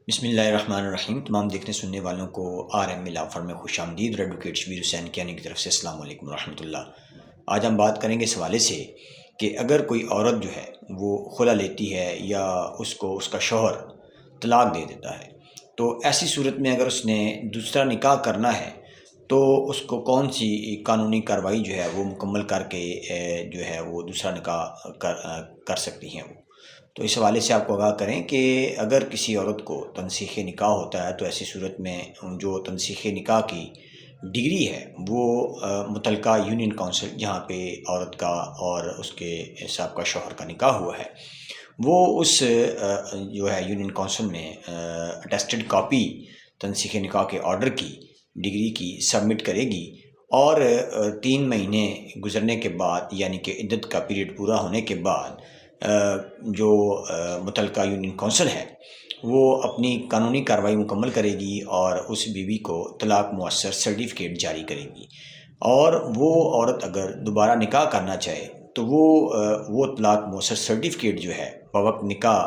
بسم اللہ الرحمن الرحیم۔ تمام دیکھنے سننے والوں کو آر ایم لا فرم میں خوش آمدید۔ ایڈوکیٹ شبیر حسین کیانی کی طرف سے السلام علیکم ورحمۃ اللہ۔ آج ہم بات کریں گے اس حوالے سے کہ اگر کوئی عورت جو ہے وہ خلا لیتی ہے یا اس کو اس کا شوہر طلاق دے دیتا ہے، تو ایسی صورت میں اگر اس نے دوسرا نکاح کرنا ہے تو اس کو کون سی قانونی کارروائی جو ہے وہ مکمل کر کے جو ہے وہ دوسرا نکاح کر سکتی ہیں وہ۔ تو اس حوالے سے آپ کو آگاہ کریں کہ اگر کسی عورت کو تنسیخ نکاح ہوتا ہے تو ایسی صورت میں جو تنسیخ نکاح کی ڈگری ہے وہ متعلقہ یونین کونسل جہاں پہ عورت کا اور اس کے سابقہ شوہر کا نکاح ہوا ہے، وہ اس جو ہے یونین کونسل میں اٹیسٹڈ کاپی تنسیخ نکاح کے آرڈر کی ڈگری کی سبمٹ کرے گی، اور 3 مہینے گزرنے کے بعد یعنی کہ عدت کا پیریڈ پورا ہونے کے بعد جو متعلقہ یونین کونسل ہے وہ اپنی قانونی کارروائی مکمل کرے گی اور اس بیوی کو طلاق مؤثر سرٹیفکیٹ جاری کرے گی، اور وہ عورت اگر دوبارہ نکاح کرنا چاہے تو وہ طلاق مؤثر سرٹیفکیٹ جو ہے بوقت نکاح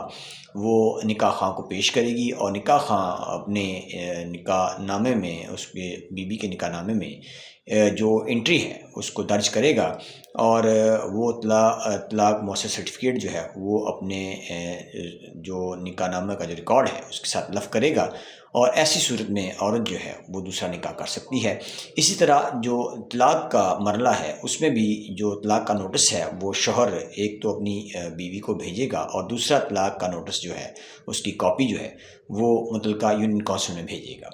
وہ نکاح خواں کو پیش کرے گی، اور نکاح خواں اپنے نکاح نامے میں اس کے بیوی کے نکاح نامے میں جو انٹری ہے اس کو درج کرے گا، اور وہ طلاق مؤثر سرٹیفکیٹ جو ہے وہ اپنے جو نکاح نامہ کا جو ریکارڈ ہے اس کے ساتھ لفظ کرے گا، اور ایسی صورت میں عورت جو ہے وہ دوسرا نکاح کر سکتی ہے۔ اسی طرح جو طلاق کا مرحلہ ہے اس میں بھی جو طلاق کا نوٹس ہے وہ شوہر ایک تو اپنی بیوی کو بھیجے گا، اور دوسرا طلاق کا نوٹس جو ہے اس کی کاپی جو ہے وہ متعلقہ یونین کونسل میں بھیجے گا،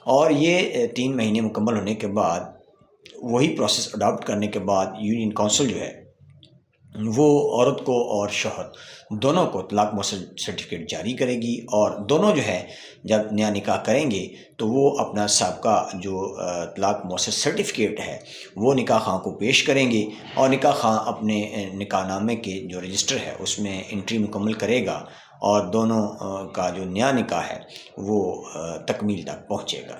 اور یہ 3 مہینے مکمل ہونے کے بعد وہی پروسیس اڈاپٹ کرنے کے بعد یونین کونسل جو ہے وہ عورت کو اور شوہر دونوں کو طلاق مؤثر سرٹیفکیٹ جاری کرے گی، اور دونوں جو ہے جب نیا نکاح کریں گے تو وہ اپنا سابقہ جو طلاق مؤثر سرٹیفکیٹ ہے وہ نکاح خواں کو پیش کریں گے، اور نکاح خواں اپنے نکاح نامے کے جو رجسٹر ہے اس میں انٹری مکمل کرے گا، اور دونوں کا جو نیا نکاح ہے وہ تکمیل تک پہنچے گا۔